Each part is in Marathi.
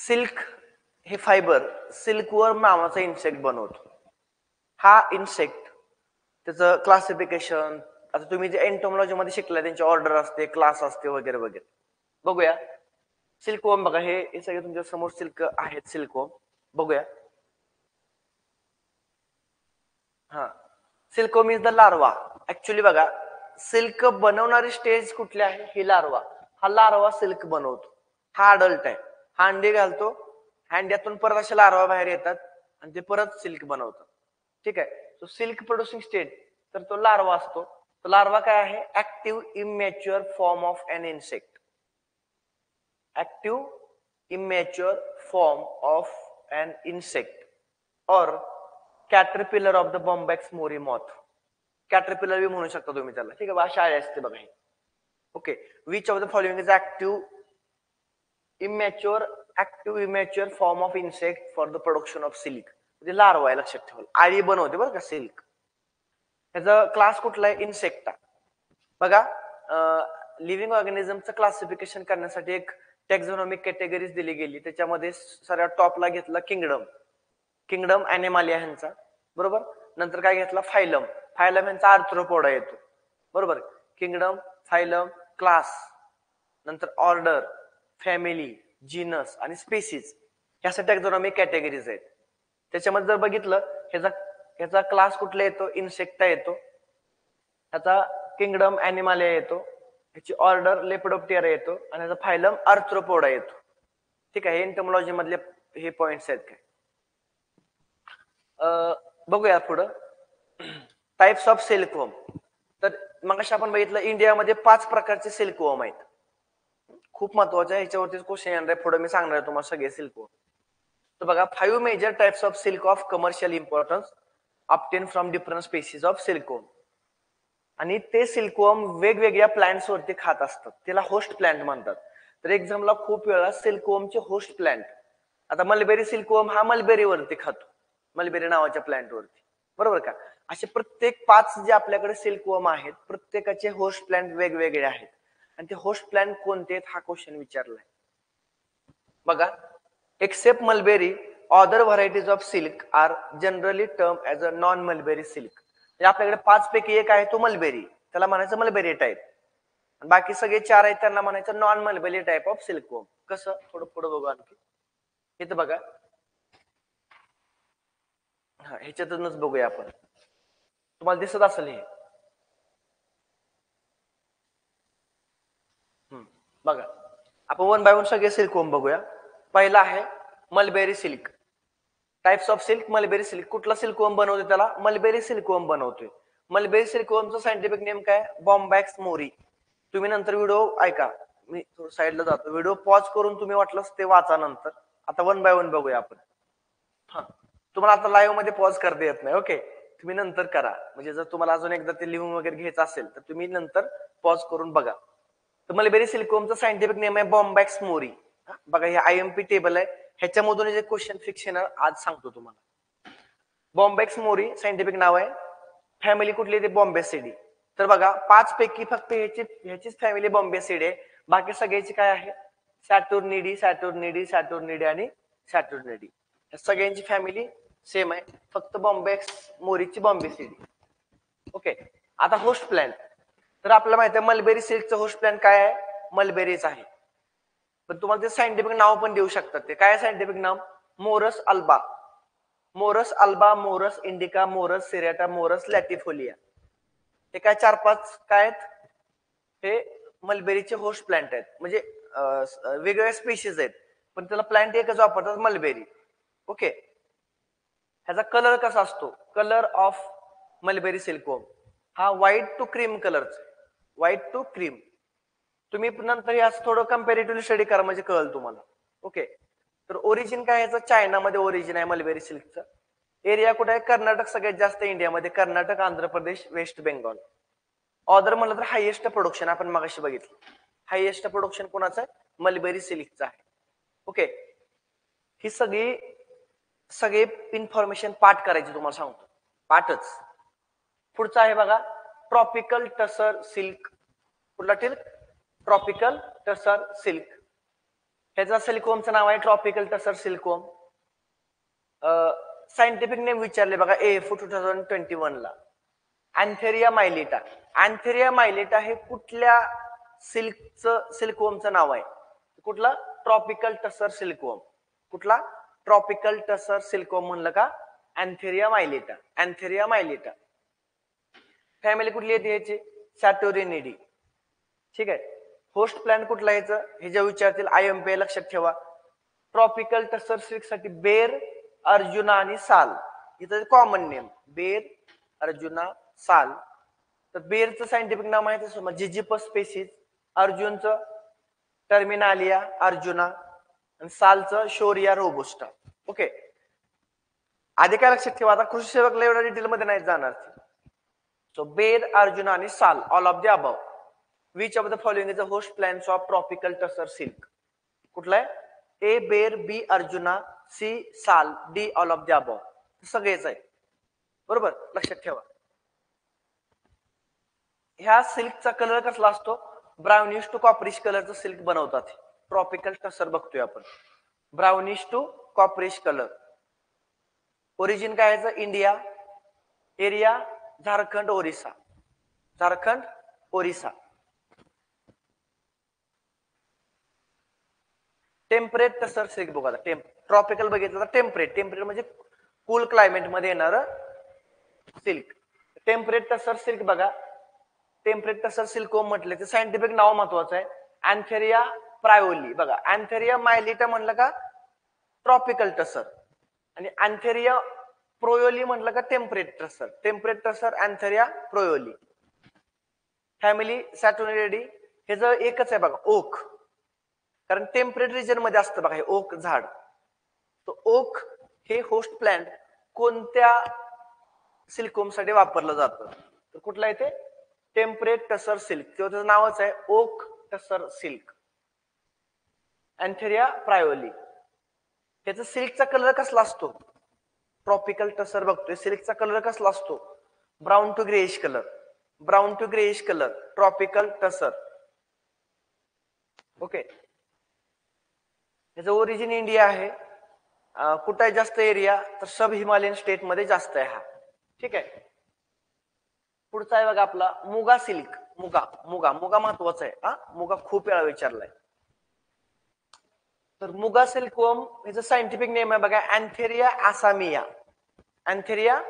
सिल्क हे फायबर सिल्कवर्म नावाचा इन्सेक्ट बनवतो. हा इन्सेक्ट त्याचं क्लासिफिकेशन आता तुम्ही जे एंटोमॉलॉजी मध्ये शिकलाय त्यांची ऑर्डर असते, क्लास असते वगैरे वगैरे. बघूया सिल्कवर्म. बघा हे सगळे तुमच्या समोर सिल्क आहेत. सिल्कवर्म बघूया. हा, silkworm is the larva. Actually बघा सिल्क बनवणारी स्टेज कुठली आहे? ही लार्वा. हा लार्वा सिल्क बनवतो. हा अडल्ट आहे. हा अंडे घालतो, अंड्यातून परत असे लार्वा बाहेर येतात आणि ते परत सिल्क बनवतात. ठीक आहे. तो सिल्क प्रोड्युसिंग स्टेज तर तो लार्वा असतो. तो लार्वा काय आहे? Active immature form of an insect. Active immature form of an insect और caterpillar of the Bombyx mori moth. Caterpillar बी म्हणू शकता तुम्ही त्याला. ठीक आहे. अशा असते बघा. Okay. Which of the following is active immature form of insect for the production of silk. म्हणजे लार्वा आहे, लक्षात ठेवा. आळी बनवते बरं का सिल्क. त्याचा क्लास कुठला आहे? इन्सेक्टा. बघा लिव्हिंग ऑर्गॅनिझमचं क्लासिफिकेशन करण्यासाठी एक टॅक्झॉनॉमिक कॅटेगरीज दिली गेली. त्याच्यामध्ये सगळ्यात टॉपला घेतला किंगडम ॲनिमलिया ह्यांचा, बरोबर. नंतर काय घेतला? फायलम ह्यांचा आर्थ्रोपोडा येतो, बरोबर. किंगडम, फायलम, क्लास, नंतर ऑर्डर, फॅमिली, जीनस आणि स्पेसिस ह्या टॅक्झॉनॉमिक कॅटेगरीज आहेत. त्याच्यामध्ये जर बघितलं ह्याचा क्लास कुठला येतो? इन्सेक्टा येतो. ह्याचा किंगडम ॲनिमलिया येतो. ह्याची ऑर्डर लेपिडोप्टेरा येतो आणि ह्याचा फायलम आर्थ्रोपोडा येतो. ठीक आहे. एंटोमॉलॉजी मधले हे पॉइंट्स आहेत काय. बघूया पुढं. Types of silkworm. तर मग आपण बघितलं इंडियामध्ये 5 प्रकारचे सिल्कवर्म आहेत. खूप महत्वाचं आहे. ह्याच्यावरतीच क्वेश्चन येणार आहे. पुढे मी सांगणार आहे तुम्हाला सगळे सिल्कवर्म. तर बघा 5 major types of silk of commercial importance obtain from different species of silkworm. आणि ते सिल्कवर्म वेगवेगळ्या प्लांट्स वरती खात असतात. त्याला होस्ट प्लांट म्हणतात. तर एक्झामला खूप वेळा सिल्कवर्मचे होस्ट प्लांट. आता मलबेरी सिल्कवर्म हा मलबेरीवरती खातो, मलबेरी नावाच्या प्लांट वरती, बरोबर का. असे प्रत्येक 5 जे आपल्याकडे सिल्कवर्म आहेत प्रत्येकाचे होस्ट प्लांट वेगवेगळे आहेत. आणि ते होस्ट प्लांट कोणते आहेत हा क्वेश्चन विचारलाय. बघा except mulberry other varieties of silk are generally term as a non mulberry silk. आपल्याकडे 5 पैकी एक आहे तो मलबेरी, त्याला म्हणायचं मलबेरी टाईप. बाकी सगळे 4 आहेत त्यांना म्हणायचं non mulberry type of silkworm. कसं? थोडं पुढे बघू आणखी. इथं बघा, हा ह्याच्यातूनच बघूया आपण. तुम्हाला दिसत असेल हे. बघा आपण 1 बाय 1 सगळे सिल्कवर्म बघूया. पहिला आहे mulberry silk. Types of silk. Mulberry silk. कुठला सिल्कवर्म बनवतोय? त्याला मलबेरी सिल्कवर्म बनवतोय. मलबेरी सिल्कवर्मचं सायंटिफिक नेम काय? बॉम्बॅक्स मोरी. तुम्ही नंतर व्हिडिओ ऐका, मी साईडला जातो. व्हिडिओ पॉज करून तुम्ही वाटलंच ते वाचा नंतर. आता 1 बाय 1 बघूया आपण. हा, तुम्हाला आता लाईव्ह मध्ये पॉज करता येत नाही. ओके, तुम्ही नंतर करा. म्हणजे जर तुम्हाला अजून एकदा ते लिहून वगैरे घ्यायचं असेल तर तुम्ही नंतर पॉज करून बघा. तर मलबेरी सिल्कवर्मचं सायंटिफिक नेम आहे बॉम्बॅक्स मोरी. बघा हे आयएमपी टेबल आहे. ह्याच्यामधून जे क्वेश्चन फिक्स येणार आज सांगतो तुम्हाला. बॉम्बॅक्स मोरी सायंटिफिक नाव आहे. फॅमिली कुठली? ते बॉम्बेसिडी. तर बघा 5 पैकी फक्त ह्याचीच फॅमिली बॉम्बेसिडी आहे. बाकी सगळ्याची काय आहे? सॅटुर्निडी आणि सॅटुर्निडी. सगळ्यांची फॅमिली सेम आहे. फक्त बॉम्बॅक्स मोरीची बॉम्बेसिडी. ओके. आता होस्ट प्लांट. तर आपल्याला माहिती आहे मलबेरी सिल्कचं होस्ट प्लांट काय आहे? मलबेरीच आहे. पण तुम्हाला ते सायंटिफिक नाव पण देऊ शकतात. ते काय सायंटिफिक नाव? Morus alba, Morus indica, Morus serrata, Morus latifolia. हे काय 4-5 काय आहेत? हे मलबेरीचे होस्ट प्लांट आहेत. म्हणजे वेगवेगळ्या स्पीशीज आहेत पण त्याला प्लांट एकच वापरतात, मलबेरी. ओके. ह्याचा कलर कसा असतो? कलर ऑफ मलबेरी सिल्कवर्म हा व्हाईट टू क्रीम कलरचा. White to cream. तुम्ही नंतर याच थोडं कम्पॅरेटिव्हली स्टडी करा म्हणजे कळेल तुम्हाला. ओके. तर ओरिजिन काय याचं? चायनामध्ये ओरिजिन आहे मलबेरी सिल्कचं. एरिया कुठे आहे? कर्नाटक सगळ्यात जास्त इंडियामध्ये. Karnataka, Andhra Pradesh, waste Bengal. Order म्हणलं तर हायएस्ट प्रोडक्शन आपण मगाशी बघितलं. हायएस्ट प्रोडक्शन कोणाचं आहे? मलबेरी सिल्कचं आहे. ओके. ही सगळी इन्फॉर्मेशन पाठ करायची तुम्हाला सांगतो. पाठच. पुढचं आहे बघा ट्रॉपिकल टसर सिल्क. कुठला? Tropical tasar silk. ह्याचा सिल्कवॉर्मचं नाव आहे ट्रॉपिकल टसर सिल्कवॉर्म. सायंटिफिक नेम विचारले बघा AF 2021 ला. अँथेरिया मायलिटा. अँथेरिया मायलिटा हे कुठल्या सिल्कवॉर्मचं नाव आहे? कुठला? ट्रॉपिकल टसर सिल्कवॉर्म. कुठला? ट्रॉपिकल टसर सिल्कवॉर्म म्हणलं का? अँथेरिया मायलिटा. अँथेरिया मायलिटा. फॅमिली कुठली येते याची? सॅटोरिनिडी. ठीक आहे. होस्ट प्लॅन कुठला याचं? हे जे विचारतील IMP लक्षात ठेवा. ट्रॉपिकल टसर सिल्क साठी बेर, अर्जुना आणि साल. इथं कॉमन नेम बेर, अर्जुना, साल. तर बेरचं सायंटिफिक नाव आहे तसं जिजिपस स्पेसिस. अर्जुनचं टर्मिनालिया अर्जुना आणि सालचं शोरिया रोबुस्टा. ओके. आधी काय लक्षात ठेवा, आता कृषी सेवकला एवढ्या डिटेल मध्ये नाही जाणार. सो बेर, अर्जुना आणि sal, all of the above. Which of the following is a host plans of tropical tasar silk? कुठला आहे? A ber, B arjuna, C sal, D all of the above. सगळेच आहे. बरोबर, लक्षात ठेवा. ह्या सिल्कचा कलर कसला असतो? ब्राउनिश टू कॉपरिश कलरचं सिल्क बनवतात. ट्रॉपिकल टसर बघतोय आपण. Brownish to copperish colour. Origin काय आहे? India. Area Jharkhand, Orissa. Jharkhand, Orissa. Temperate tasar silk बघा. ट्रॉपिकल बघितलं तर टेम्परेट. टेम्परेट म्हणजे कूल क्लायमेट मध्ये येणार सिल्क. टेम्परेट टसर सिल्क बघा. टेम्परेट टसर सिल्कवॉर्म म्हटले ते सायंटिफिक नाव महत्वाचं आहे. Antheraea proylei. बघा, अँथेरिया मायलिटा म्हणलं का ट्रॉपिकल टसर, आणि अँथेरिया प्रोयोली म्हटलं का टेम्परेट टसर. टेम्परेट टसर अँथेरिया प्रोयोली. फॅमिली सॅटोरिनिडी. हे जर एकच आहे बघा, ओक. कारण टेम्परेट रिजन मध्ये असतं बघा हे ओक झाड. तो ओक हे होस्ट प्लांट कोणत्या सिल्कवॉर्म साठी वापरलं जातं? तर कुठला आहे ते? Temperate tasar silk. किंवा त्याचं नावच आहे ओक टसर सिल्क. अँथेरिया प्रायोली. त्याचा सिल्कचा कलर कसला असतो? ट्रॉपिकल टसर बघतोय, सिल्कचा कलर कसला असतो? Brown to greyish colour. Brown to greyish colour tropical tasar. Okay. याचं ओरिजिन इंडिया आहे. कुठं आहे जास्त एरिया? तर सब हिमालयन स्टेट मध्ये जास्त आहे हा. ठीक आहे. पुढचा आहे बघा आपला मुगा सिल्क. मुगा. मुगा मुगा महत्वाचा आहे. मुगा खूप वेळा विचारलाय. तर मुगा सिल्कवॉर्म याचं सायंटिफिक नेम आहे बघा अँथेरिया आसामिया. अँथेरिया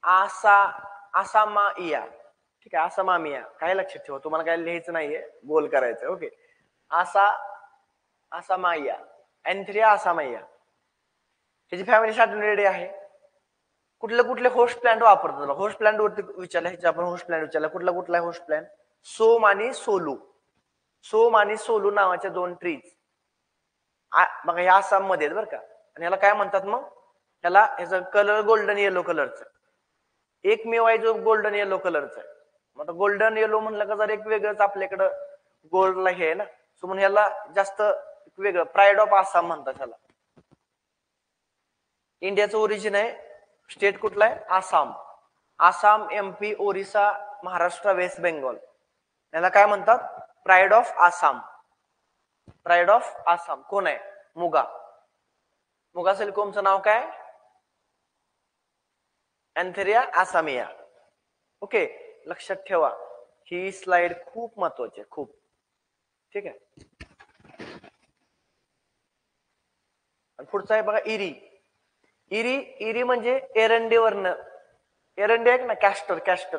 आसामाइया. ठीक आहे. आसामामिया. काय लक्षात ठेवा, तुम्हाला काय लिहायचं नाहीये, गोल करायचं. ओके. आसामाइया. अँथेरिया आसामाइया. त्याची फॅमिली सॅटोरिनिडी आहे. कुठले कुठले होस्ट प्लांट वापरतात? होस्ट प्लांट वरती विचारलं. ह्याच्या आपण होस्ट प्लांट विचारला. कुठला कुठला होस्ट प्लांट? सोम आणि सोलू. सोम आणि सोलू नावाच्या दोन ट्रीज बघा या आसाम मध्ये बरं का. आणि ह्याला काय म्हणतात मग? ह्याला ह्याचा कलर गोल्डन येलो कलरचा. एकमेव आहे जो गोल्डन येलो कलरचा आहे. मग गोल्डन येलो म्हणलं का जर एक वेगळंच आपल्याकडं गोल्डला हे आहे ना, सो म्हणून ह्याला जास्त वेगळं प्राईड ऑफ आसाम म्हणतात ह्याला. इंडियाचं ओरिजिन आहे. स्टेट कुठला आहे? आसाम. Assam, MP, Orissa, Maharashtra, west Bengal. याला काय म्हणतात? Pride of Assam. Pride of Assam कोण आहे? मुगा. मुगा सिल्कवॉर्मचं नाव काय? Antheraea assamia. ओके. लक्षात ठेवा, ही स्लाइड खूप महत्वाची आहे, खूप. ठीक आहे. पुढचा आहे बघा इरी. इरी. इरी म्हणजे एरंडीवरनं. एरंडी आहे ना, कॅस्टर. कॅस्टर.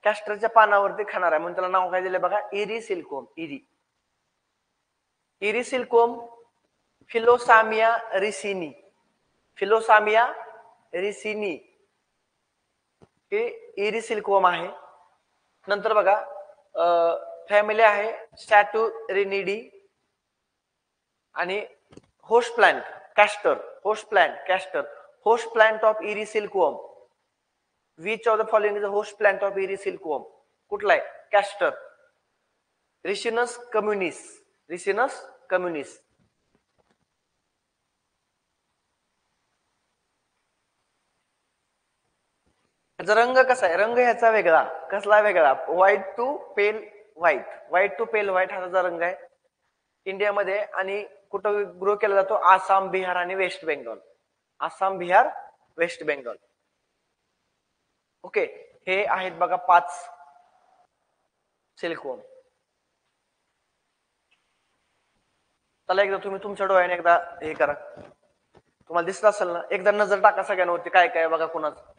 कॅस्टरच्या पानावरती खाणार आहे म्हणून त्याला नाव काय दिले बघा? Eri silkworm. Eri. Eri silkworm Philosamia ricini. Philosamia ricini हे इरी सिल्कवॉर्म आहे. नंतर बघा फॅमिली आहे सॅटोरिनिडी. आणि host plant castor. Host plant castor. Host plant of Eri silkworm. Which of the following is a host plant of Eri silkworm? कुठला आहे? Castor. Ricinus communis. Ricinus communis. त्याचा रंग कसा आहे? रंग ह्याचा वेगळा. कसला वेगळा? White to pale white. White to pale white हा त्याचा रंग आहे इंडियामध्ये. आणि कुठं ग्रो केला जातो? आसाम, बिहार आणि west Bengal. Assam, Bihar, west Bengal. Okay, हे आहेत बघा 5 सिल्कवॉर्म. चला एकदा तुम्ही तुमच्या डोळ्याने एकदा हे करा, तुम्हाला दिसत असेल ना, एकदा नजर टाका सगळ्यांवरती काय काय बघा कुणाचं.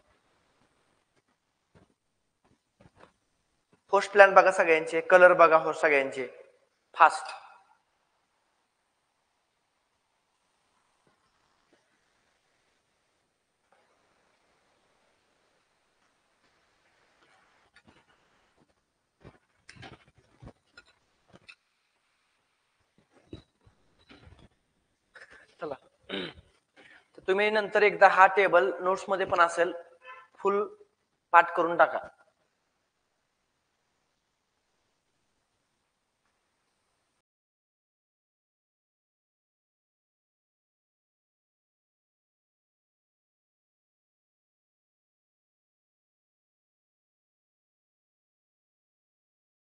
होस्ट प्लॅन बघा सगळ्यांचे, कलर बघा हो सगळ्यांचे फास्ट. चला तर तुम्ही नंतर एकदा हा टेबल नोट्स मध्ये पण असेल, फुल पाठ करून टाका.